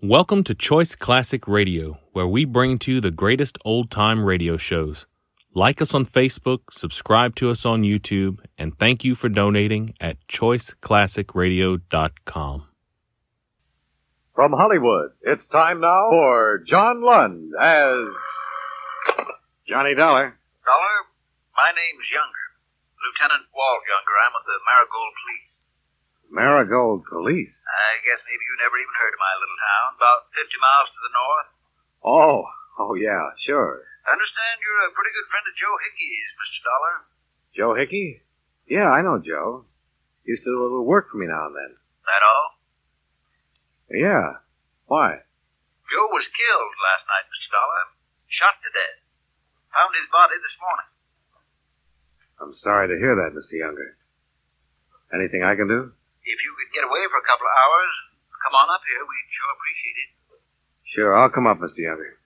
Welcome to Choice Classic Radio, where we bring to you the greatest old-time radio shows. Like us on Facebook, subscribe to us on YouTube, and thank you for donating at choiceclassicradio.com. From Hollywood, it's time now for John Lund as Johnny Dollar. Dollar, my name's Younger. Lieutenant Walt Younger. I'm with the Marigold Police. Marigold Police? I guess maybe you never even heard of my little town, about 50 miles to the north. Oh, yeah, sure. I understand you're a pretty good friend of Joe Hickey's, Mr. Dollar. Joe Hickey? Yeah, I know Joe. Used to do a little work for me now and then. That all? Yeah. Why? Joe was killed last night, Mr. Dollar. Shot to death. Found his body this morning. I'm sorry to hear that, Mr. Younger. Anything I can do? If you could get away for a couple of hours, come on up here. We'd sure appreciate it. Sure, I'll come up, Mr. Younger.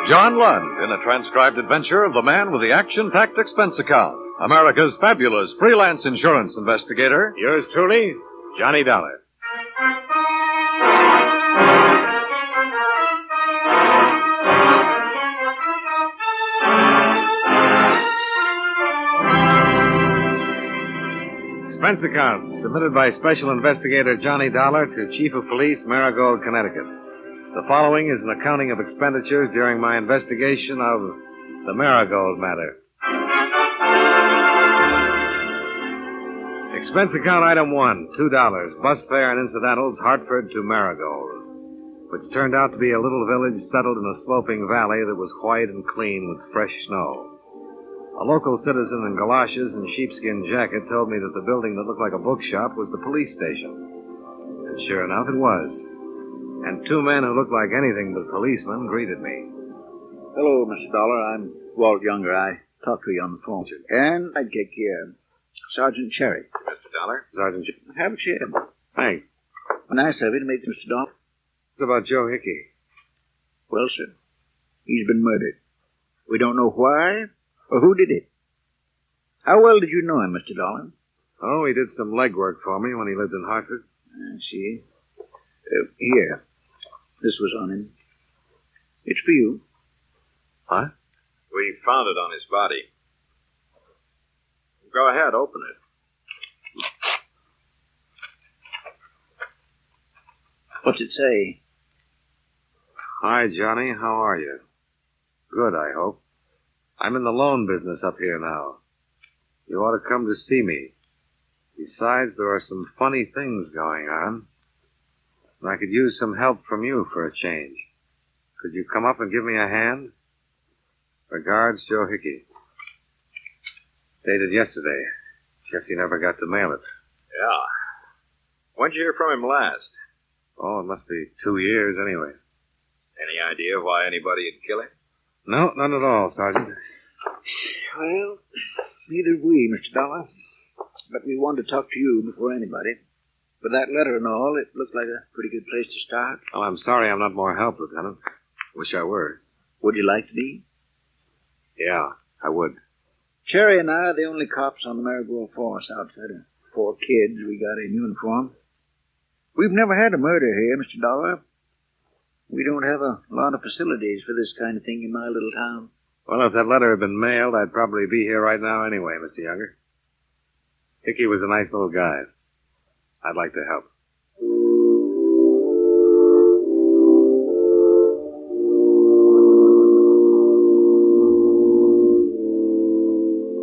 John Lund in a transcribed adventure of the man with the action-packed expense account. America's fabulous freelance insurance investigator. Yours truly, Johnny Dollar. Expense account submitted by Special Investigator Johnny Dollar to Chief of Police, Marigold, Connecticut. The following is an accounting of expenditures during my investigation of the Marigold matter. Expense account item 1, $2, bus fare and incidentals, Hartford to Marigold, which turned out to be a little village settled in a sloping valley that was white and clean with fresh snow. A local citizen in galoshes and sheepskin jacket told me that the building that looked like a bookshop was the police station. And sure enough, it was. And two men who looked like anything but policemen greeted me. Hello, Mr. Dollar. I'm Walt Younger. I talked to you on the phone. And I'd take Sergeant Cherry. Mr. Dollar? Sergeant Cherry. Have a chair. Thanks. Nice of you to meet Mr. Dollar. It's about Joe Hickey. Well, sir, he's been murdered. We don't know why or who did it. How well did you know him, Mr. Dollar? Oh, he did some legwork for me when he lived in Hartford. I see. Here. This was on him. It's for you. Huh? We found it on his body. Go ahead, open it. What's it say? Hi, Johnny. How are you? Good, I hope. I'm in the loan business up here now. You ought to come to see me. Besides, there are some funny things going on. And I could use some help from you for a change. Could you come up and give me a hand? Regards, Joe Hickey. Dated yesterday. Guess he never got to mail it. Yeah. When'd you hear from him last? Oh, it must be 2 years anyway. Any idea why anybody would kill him? No, none at all, Sergeant. Well, neither have we, Mr. Dollar. But we wanted to talk to you before anybody. With that letter and all, it looked like a pretty good place to start. Oh, I'm sorry I'm not more help, Lieutenant. Wish I were. Would you like to be? Yeah, I would. Cherry and I are the only cops on the Marigold force outside of 4 kids we got in uniform. We've never had a murder here, Mr. Dollar. We don't have a lot of facilities for this kind of thing in my little town. Well, if that letter had been mailed, I'd probably be here right now anyway, Mr. Younger. Hickey was a nice little guy. I'd like to help.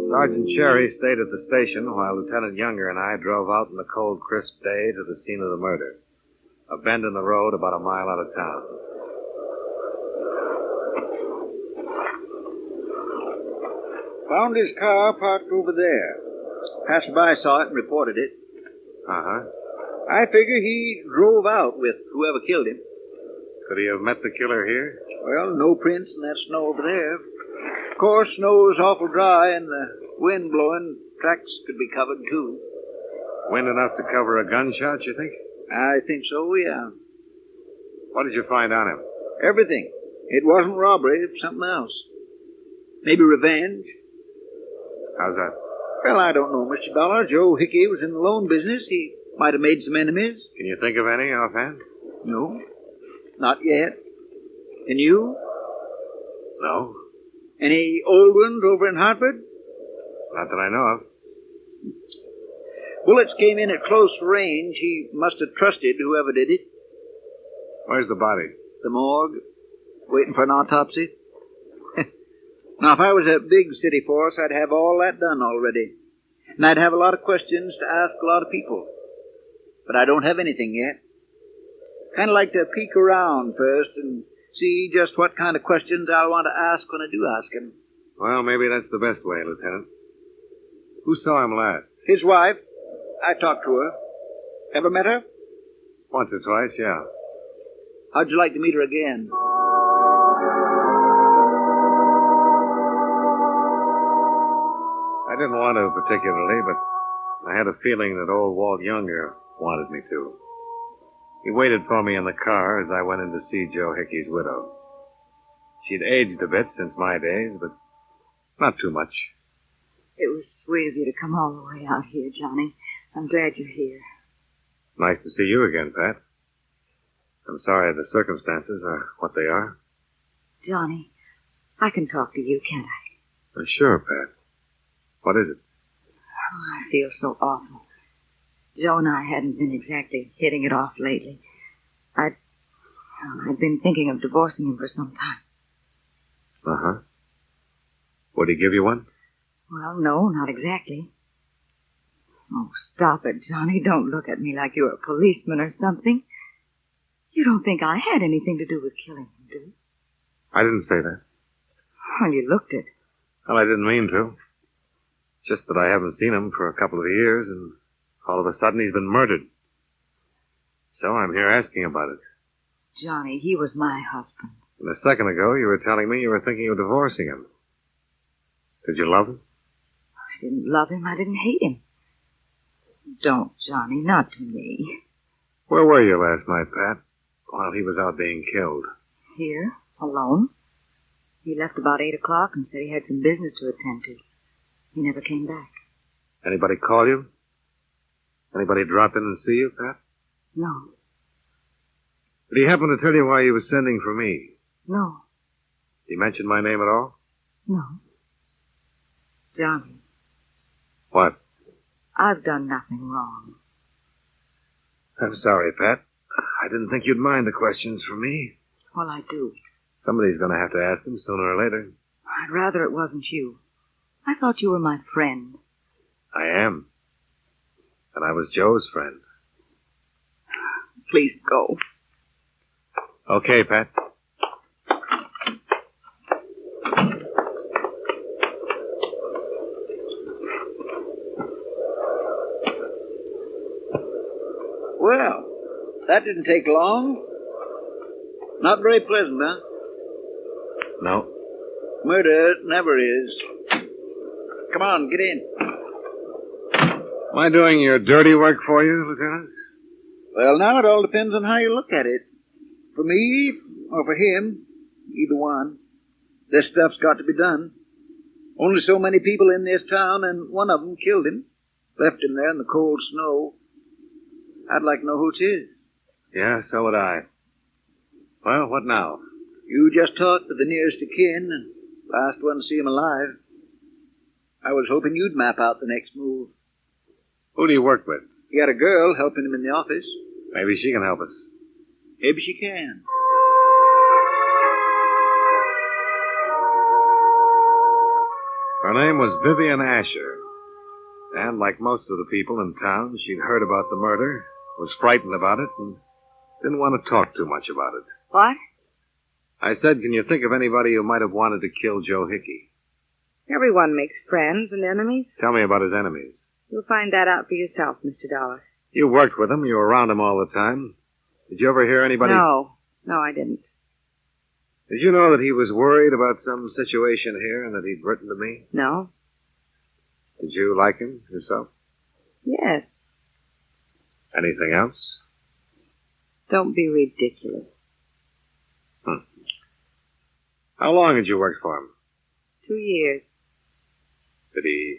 Sergeant Cherry stayed at the station while Lieutenant Younger and I drove out in the cold, crisp day to the scene of the murder. A bend in the road about a mile out of town. Found his car parked over there. Passerby saw it and reported it. Uh-huh. I figure he drove out with whoever killed him. Could he have met the killer here? Well, no prints in that snow over there. Of course, snow's awful dry and the wind blowing. Tracks could be covered, too. Wind enough to cover a gunshot, you think? I think so, yeah. What did you find on him? Everything. It wasn't robbery, it was something else. Maybe revenge. How's that? Well, I don't know, Mr. Dollar. Joe Hickey was in the loan business. He might have made some enemies. Can you think of any offhand? No, not yet. And you? No, Any old ones over in Hartford? not that I know of. Bullets came in at close range. He must have trusted whoever did it. Where's the body? The morgue, waiting for an autopsy. Now, if I was a big city force, I'd have all that done already. And I'd have a lot of questions to ask a lot of people. But I don't have anything yet. Kind of like to peek around first and see just what kind of questions I'll want to ask when I do ask him. Well, maybe that's the best way, Lieutenant. Who saw him last? His wife. I talked to her. Ever met her? Once or twice, yeah. How'd you like to meet her again? I didn't want to particularly, but I had a feeling that old Walt Younger wanted me to. He waited for me in the car as I went in to see Joe Hickey's widow. She'd aged a bit since my days, but not too much. It was sweet of you to come all the way out here, Johnny. I'm glad you're here. It's nice to see you again, Pat. I'm sorry the circumstances are what they are. Johnny, I can talk to you, can't I? Sure, Pat. What is it? Oh, I feel so awful. Joe and I hadn't been exactly hitting it off lately. I'd been thinking of divorcing him for some time. Uh-huh. Would he give you one? Well, no, not exactly. Oh, stop it, Johnny. Don't look at me like you're a policeman or something. You don't think I had anything to do with killing him, do you? I didn't say that. Well, you looked it. Well, I didn't mean to. Just that I haven't seen him for a couple of years, and all of a sudden he's been murdered. So I'm here asking about it. Johnny, he was my husband. And a second ago, you were telling me you were thinking of divorcing him. Did you love him? I didn't love him. I didn't hate him. Don't, Johnny, not to me. Where were you last night, Pat, while he was out being killed? Here, alone. He left about 8 o'clock and said he had some business to attend to. He never came back. Anybody call you? Anybody drop in and see you, Pat? No. Did he happen to tell you why he was sending for me? No. Did he mention my name at all? No. Johnny, What? I've done nothing wrong. I'm sorry, Pat. I didn't think you'd mind the questions from me. Well, I do. Somebody's going to have to ask them sooner or later. I'd rather it wasn't you. I thought you were my friend. I am. And I was Joe's friend. Please go. Okay, Pat. Well, that didn't take long. Not very pleasant, huh? No. Murder never is. Come on, get in. Am I doing your dirty work for you, Lieutenant? Well, now it all depends on how you look at it. For me, or for him, either one. This stuff's got to be done. Only so many people in this town, and one of them killed him. Left him there in the cold snow. I'd like to know who it is. Yeah, so would I. Well, what now? You just talked to the nearest of kin, and last one to see him alive. I was hoping you'd map out the next move. Who do you work with? You got a girl helping him in the office. Maybe she can help us. Maybe she can. Her name was Vivian Asher. And like most of the people in town, she'd heard about the murder, was frightened about it, and didn't want to talk too much about it. What? I said, can you think of anybody who might have wanted to kill Joe Hickey? Everyone makes friends and enemies. Tell me about his enemies. You'll find that out for yourself, Mr. Dollar. You worked with him. You were around him all the time. Did you ever hear anybody... No, I didn't. Did you know that he was worried about some situation here and that he'd written to me? No? Did you like him yourself? Yes. Anything else? Don't be ridiculous. How long had you worked for him? 2 years. Did he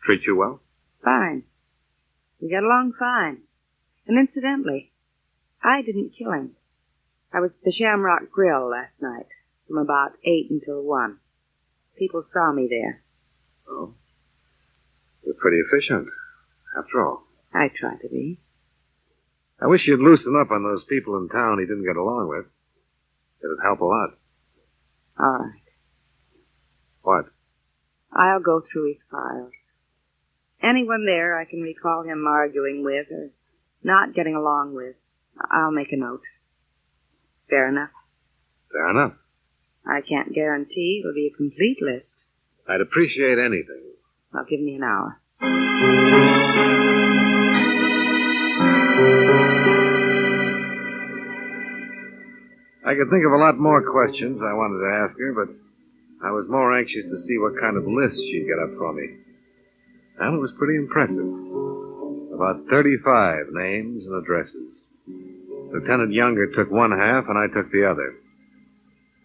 Treat you well? Fine. We got along fine. And incidentally, I didn't kill him. I was at the Shamrock Grill last night, from about 8 until 1. People saw me there. Oh. You're pretty efficient, after all. I try to be. I wish you'd loosen up on those people in town he didn't get along with. It'd help a lot. All right. What? I'll go through his files. Anyone there I can recall him arguing with or not getting along with, I'll make a note. Fair enough. Fair enough. I can't guarantee it'll be a complete list. I'd appreciate anything. Well, give me an hour. I could think of a lot more questions I wanted to ask her, but I was more anxious to see what kind of list she'd get up for me. And it was pretty impressive. About 35 names and addresses. Lieutenant Younger took one half, and I took the other.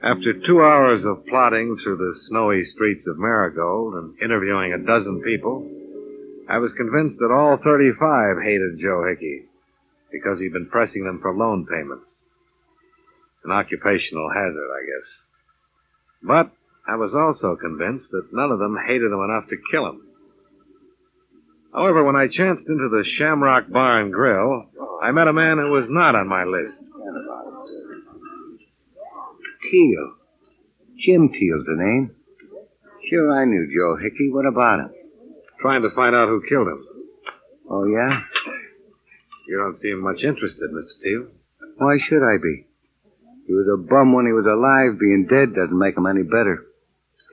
After 2 hours of plodding through the snowy streets of Marigold and interviewing a dozen people, I was convinced that all 35 hated Joe Hickey because he'd been pressing them for loan payments. An occupational hazard, I guess. But I was also convinced that none of them hated him enough to kill him. However, when I chanced into the Shamrock Bar and Grill, I met a man who was not on my list. Teal. Jim Teal's the name. Sure, I knew Joe Hickey. What about him? Trying to find out who killed him. Oh, yeah? You don't seem much interested, Mr. Teal. Why should I be? He was a bum when he was alive. Being dead doesn't make him any better.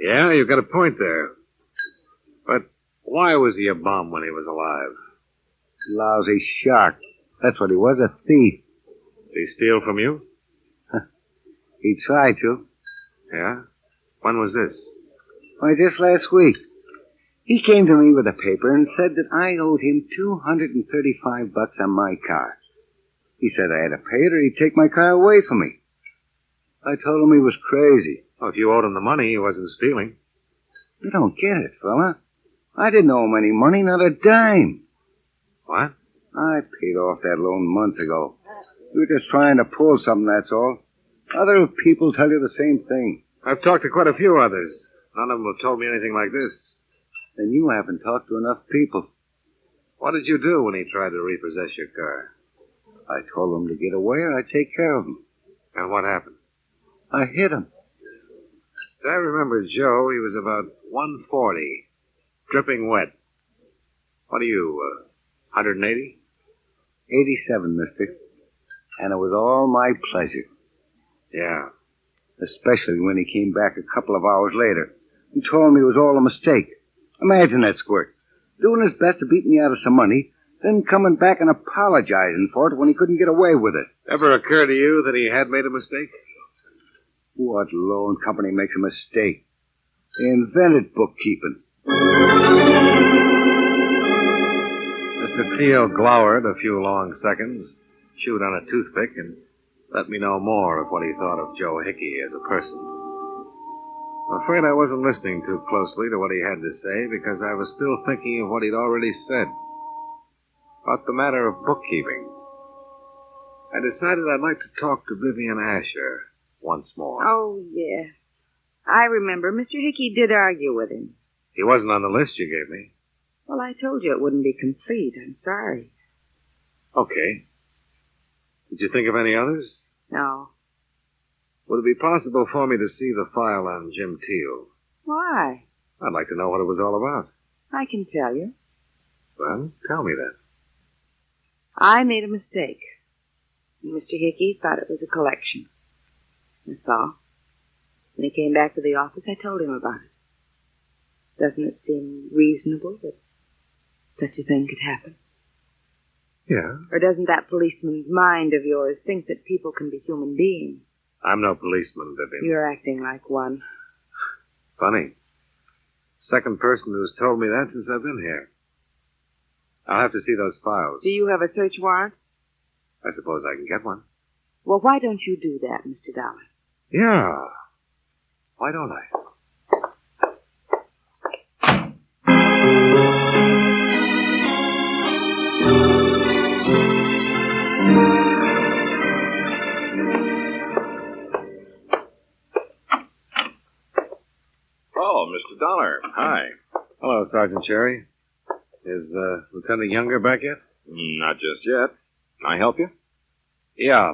Yeah, you've got a point there. But why was he a bum when he was alive? Lousy shark. That's what he was, a thief. Did he steal from you? He tried to. Yeah? When was this? Why, just last week. He came to me with a paper and said that I owed him $235 on my car. He said I had to pay it or he'd take my car away from me. I told him he was crazy. Well, if you owed him the money, he wasn't stealing. You don't get it, fella. I didn't owe him any money, not a dime. What? I paid off that loan months ago. We were just trying to pull something, that's all. Other people tell you the same thing. I've talked to quite a few others. None of them have told me anything like this. Then you haven't talked to enough people. What did you do when he tried to repossess your car? I told him to get away or I'd take care of him. And what happened? I hit him. As I remember Joe, he was about 140, dripping wet. What are you, 180? 87, mister. And it was all my pleasure. Yeah. Especially when he came back a couple of hours later and told me it was all a mistake. Imagine that squirt. Doing his best to beat me out of some money, then coming back and apologizing for it when he couldn't get away with it. Ever occur to you that he had made a mistake? What loan company makes a mistake? They invented bookkeeping. Mr. Teal glowered a few long seconds, chewed on a toothpick, and let me know more of what he thought of Joe Hickey as a person. I'm afraid I wasn't listening too closely to what he had to say because I was still thinking of what he'd already said. About the matter of bookkeeping. I decided I'd like to talk to Vivian Asher once more. Oh, yes. I remember Mr. Hickey did argue with him. He wasn't on the list you gave me. Well, I told you it wouldn't be complete. I'm sorry. Okay. Did you think of any others? No. Would it be possible for me to see the file on Jim Teal? Why? I'd like to know what it was all about. I can tell you. Well, tell me then. I made a mistake. Mr. Hickey thought it was a collection. That's all. When he came back to the office, I told him about it. Doesn't it seem reasonable that such a thing could happen? Yeah. Or doesn't that policeman's mind of yours think that people can be human beings? I'm no policeman, Vivian. You're acting like one. Funny. Second person who's told me that since I've been here. I'll have to see those files. Do you have a search warrant? I suppose I can get one. Well, why don't you do that, Mr. Dollar? Yeah. Why don't I? Dollar. Hi. Hello, Sergeant Cherry. Is Lieutenant Younger back yet? Not just yet. Can I help you? Yeah.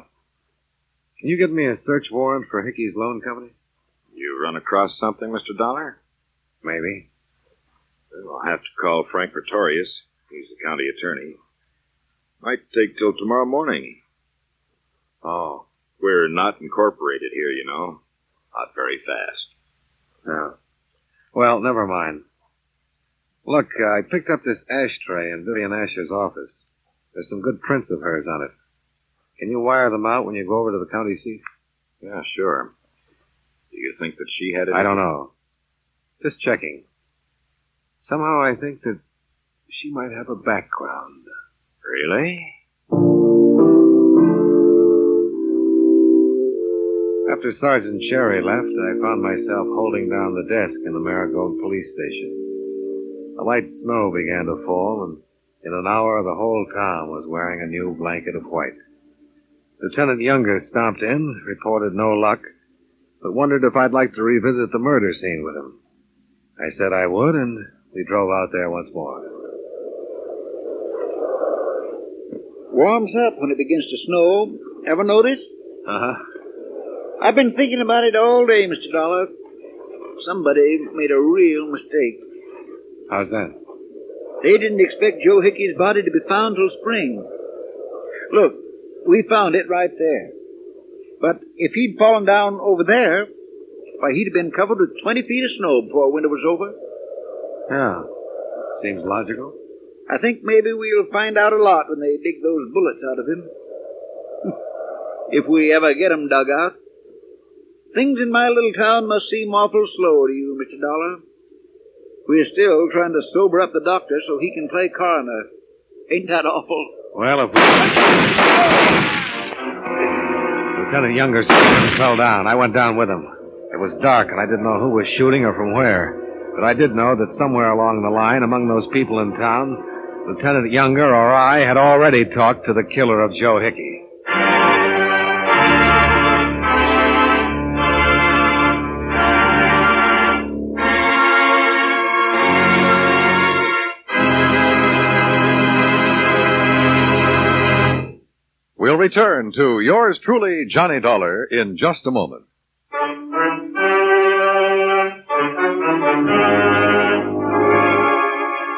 Can you get me a search warrant for Hickey's Loan Company? You run across something, Mr. Dollar? Maybe. Well, I'll have to call Frank Pretorius. He's the county attorney. Might take till tomorrow morning. Oh. We're not incorporated here, you know. Not very fast. No. Well, never mind. Look, I picked up this ashtray in Vivian Asher's office. There's some good prints of hers on it. Can you wire them out when you go over to the county seat? Yeah, sure. Do you think that she had it? I don't know. Just checking. Somehow I think that she might have a background. Really? After Sergeant Cherry left, I found myself holding down the desk in the Marigold police station. A light snow began to fall, and in an hour the whole town was wearing a new blanket of white. Lieutenant Younger stopped in, reported no luck, but wondered if I'd like to revisit the murder scene with him. I said I would, and we drove out there once more. Warms up when it begins to snow. Ever notice? Uh-huh. I've been thinking about it all day, Mr. Dollar. Somebody made a real mistake. How's that? They didn't expect Joe Hickey's body to be found till spring. Look, we found it right there. But if he'd fallen down over there, why, he'd have been covered with 20 feet of snow before winter was over. Yeah. Seems logical. I think maybe we'll find out a lot when they dig those bullets out of him. If we ever get 'em dug out. Things in my little town must seem awful slow to you, Mr. Dollar. We're still trying to sober up the doctor so he can play coroner. Ain't that awful? Well, if we... Lieutenant Younger fell down. I went down with him. It was dark, and I didn't know who was shooting or from where. But I did know that somewhere along the line, among those people in town, Lieutenant Younger or I had already talked to the killer of Joe Hickey. We'll return to yours truly, Johnny Dollar, in just a moment.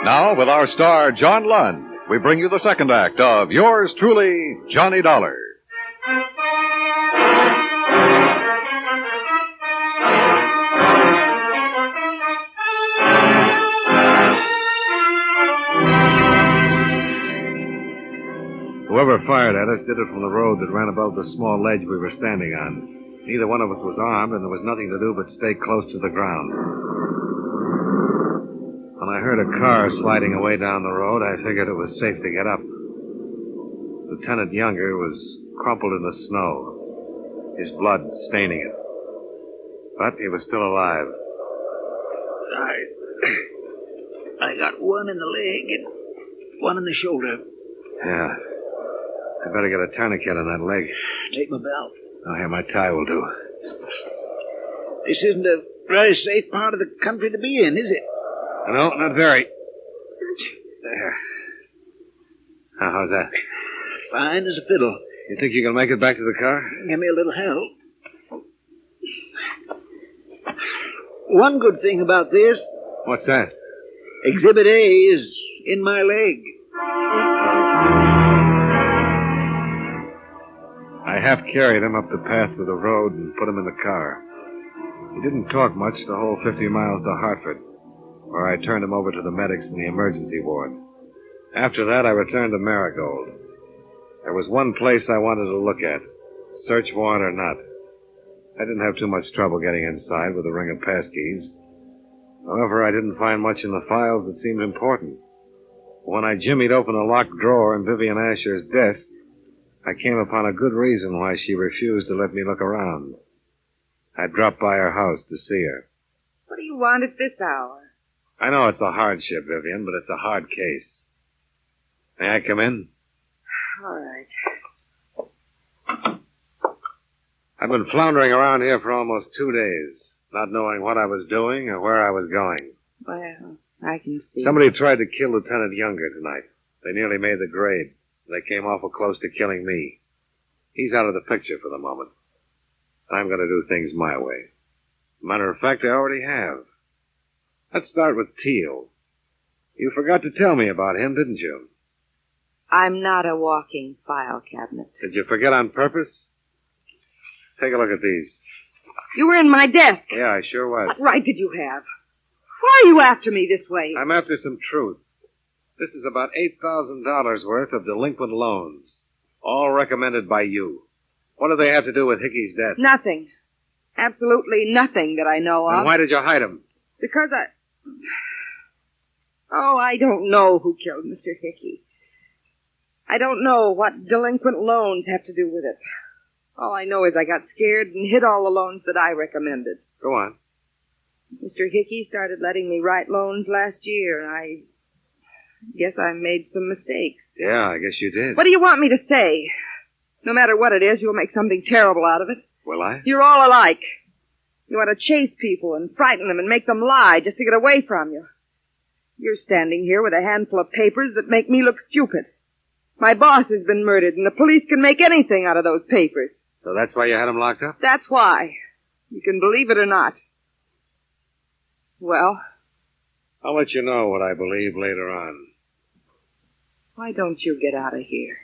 Now, with our star, John Lund, we bring you the second act of yours truly, Johnny Dollar. Whoever fired at us did it from the road that ran above the small ledge we were standing on. Neither one of us was armed, and there was nothing to do but stay close to the ground. When I heard a car sliding away down the road, I figured it was safe to get up. Lieutenant Younger was crumpled in the snow, his blood staining it. But he was still alive. I got one in the leg and one in the shoulder. Yeah. I better get a tourniquet on that leg. Take my belt. Oh, here, my tie will do. This isn't a very safe part of the country to be in, is it? No, not very. There. Now, how's that? Fine as a fiddle. You think you can make it back to the car? Give me a little help. One good thing about this, What's that? Exhibit A is in my leg. I half carried him up the paths of the road and put him in the car. He didn't talk much the whole 50 miles to Hartford, where I turned him over to the medics in the emergency ward. After that, I returned to Marigold. There was one place I wanted to look at, search warrant or not. I didn't have too much trouble getting inside with a ring of passkeys. However, I didn't find much in the files that seemed important. When I jimmied open a locked drawer in Vivian Asher's desk, I came upon a good reason why she refused to let me look around. I dropped by her house to see her. What do you want at this hour? I know it's a hardship, Vivian, but it's a hard case. May I come in? All right. I've been floundering around here for almost 2 days. not knowing what I was doing or where I was going. Well, I can see. Somebody tried to kill Lieutenant Younger tonight. They nearly made the grade. They came awful close to killing me. He's out of the picture for the moment. I'm going to do things my way. As a matter of fact, I already have. Let's start with Teal. You forgot to tell me about him, didn't you? I'm not a walking file cabinet. Did you forget on purpose? Take a look at these. You were in my desk. Yeah, I sure was. What right did you have? Why are you after me this way? I'm after some truth. This is about $8,000 worth of delinquent loans, all recommended by you. What do they have to do with Hickey's death? Nothing. Absolutely nothing that I know of. Then why did you hide him? Because I don't know who killed Mr. Hickey. I don't know what delinquent loans have to do with it. All I know is I got scared and hid all the loans that I recommended. Go on. Mr. Hickey started letting me write loans last year, and I guess I made some mistakes. Yeah, I guess you did. What do you want me to say? No matter what it is, you'll make something terrible out of it. Will I? You're all alike. You want to chase people and frighten them and make them lie just to get away from you. You're standing here with a handful of papers that make me look stupid. My boss has been murdered, and the police can make anything out of those papers. So that's why you had him locked up? That's why. You can believe it or not. Well? I'll let you know what I believe later on. Why don't you get out of here?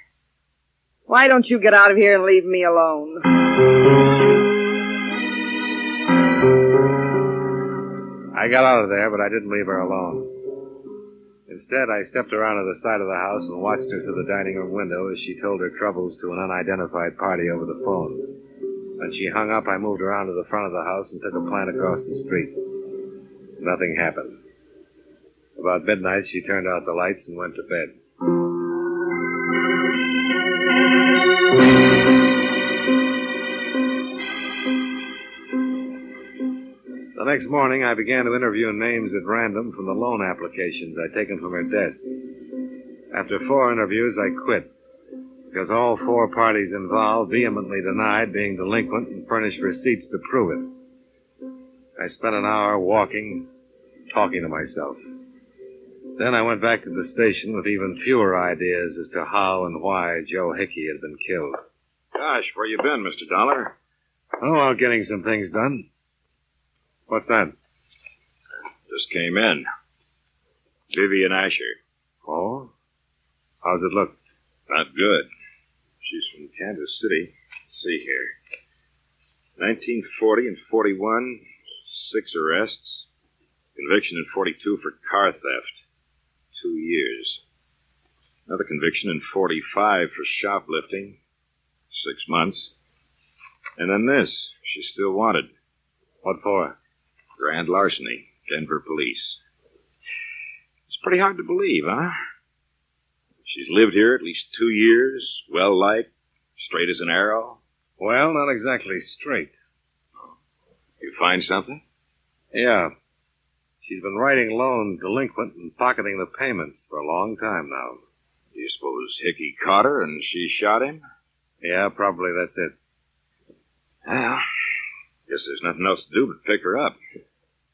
Why don't you get out of here and leave me alone? I got out of there, but I didn't leave her alone. Instead, I stepped around to the side of the house and watched her through the dining room window as she told her troubles to an unidentified party over the phone. When she hung up, I moved around to the front of the house and took a plant across the street. Nothing happened. About midnight, she turned out the lights and went to bed. The next morning, I began to interview names at random from the loan applications I'd taken from her desk. After 4 interviews, I quit, because all 4 parties involved vehemently denied being delinquent and furnished receipts to prove it. I spent an hour walking, talking to myself. Then I went back to the station with even fewer ideas as to how and why Joe Hickey had been killed. Gosh, where you been, Mr. Dollar? Oh, out getting some things done. What's that? Just came in. Vivian Asher. Oh? How's it look? Not good. She's from Kansas City. Let's see here. 1940 and 41, 6 arrests. Conviction in 42 for car theft. 2 years. Another conviction in 45 for shoplifting. 6 months. And then this. She's still wanted. What for? Grand larceny. Denver police. It's pretty hard to believe, huh? She's lived here at least 2 years. Well-liked. Straight as an arrow. Well, not exactly straight. You find something? Yeah. She's been writing loans delinquent and pocketing the payments for a long time now. Do you suppose Hickey caught her and she shot him? Yeah, probably that's it. Well, guess there's nothing else to do but pick her up.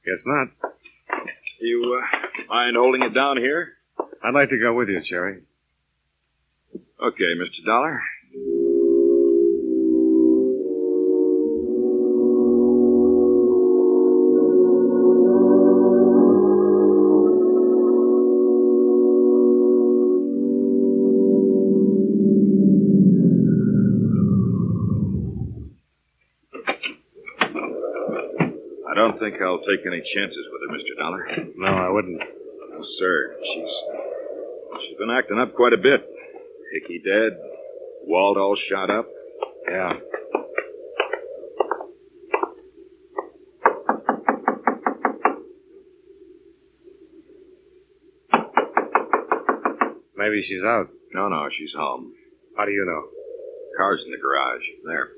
Guess not. You mind holding it down here? I'd like to go with you, Cherry. Okay, Mr. Dollar. I don't think I'll take any chances with her, Mr. Dollar. No, I wouldn't. No, sir. She's been acting up quite a bit. Hickey dead. Walt all shot up. Yeah. Maybe she's out. No, she's home. How do you know? Car's in the garage. There.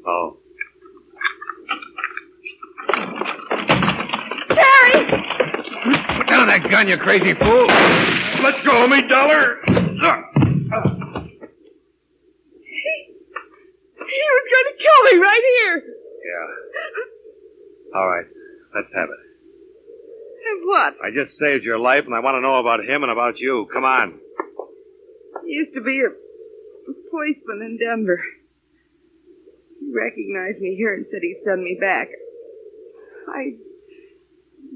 Oh. Put down that gun, you crazy fool. Let go of me, Dollar. He was going to kill me right here. Yeah. Let's have it. And what? I just saved your life, and I want to know about him and about you. Come on. He used to be a policeman in Denver. He recognized me here and said he'd send me back. I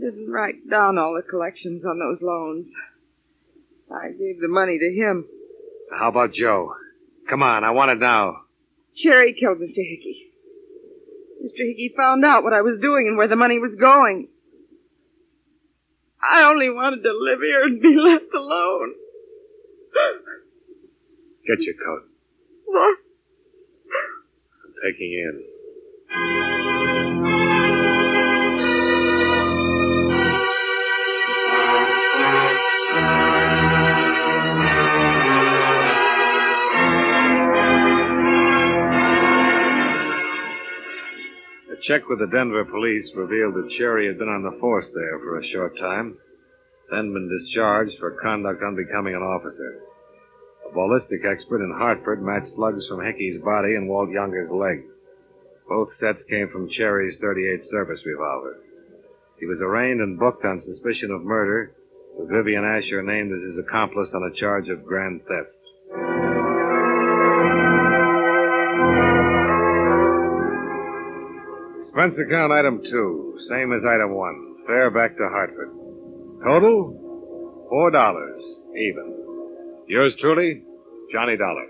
didn't write down all the collections on those loans. I gave the money to him. How about Joe? Come on, I want it now. Cherry killed Mr. Hickey. Mr. Hickey found out what I was doing and where the money was going. I only wanted to live here and be left alone. Get your coat. What? I'm taking in. A check with the Denver police revealed that Cherry had been on the force there for a short time, then been discharged for conduct unbecoming an officer. A ballistic expert in Hartford matched slugs from Hickey's body and Walt Younger's leg. Both sets came from Cherry's .38 service revolver. He was arraigned and booked on suspicion of murder, with Vivian Asher named as his accomplice on a charge of grand theft. Expense account item 2, same as item 1. Fare back to Hartford. Total, $4, even. Yours truly, Johnny Dollar.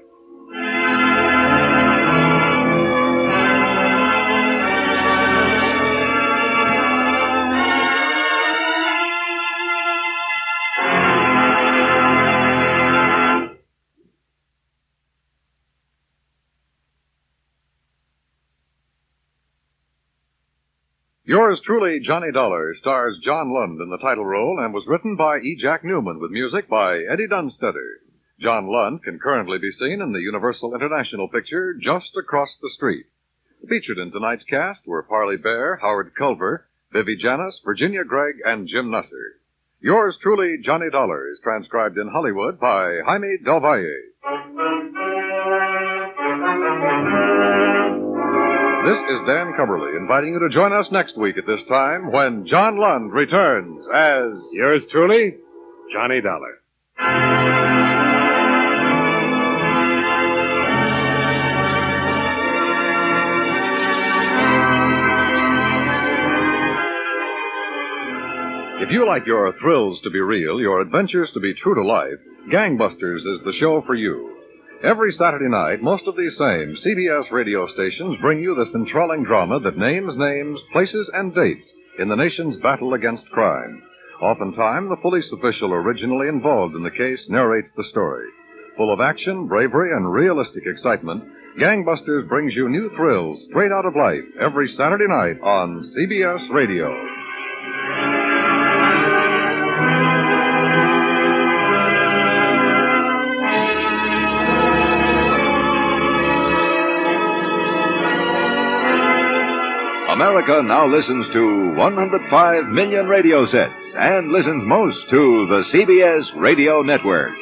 Yours truly, Johnny Dollar, stars John Lund in the title role and was written by E. Jack Newman with music by Eddie Dunstetter. John Lund can currently be seen in the Universal International picture Just Across the Street. Featured in tonight's cast were Parley Bear, Howard Culver, Vivi Janis, Virginia Gregg, and Jim Nusser. Yours truly, Johnny Dollar, is transcribed in Hollywood by Jaime Del Valle. This is Dan Cumberly inviting you to join us next week at this time when John Lund returns as... Yours truly, Johnny Dollar. If you like your thrills to be real, your adventures to be true to life, Gangbusters is the show for you. Every Saturday night, most of these same CBS radio stations bring you this enthralling drama that names names, places, and dates in the nation's battle against crime. Oftentimes, the police official originally involved in the case narrates the story. Full of action, bravery, and realistic excitement, Gangbusters brings you new thrills straight out of life every Saturday night on CBS Radio. America now listens to 105 million radio sets and listens most to the CBS Radio Network.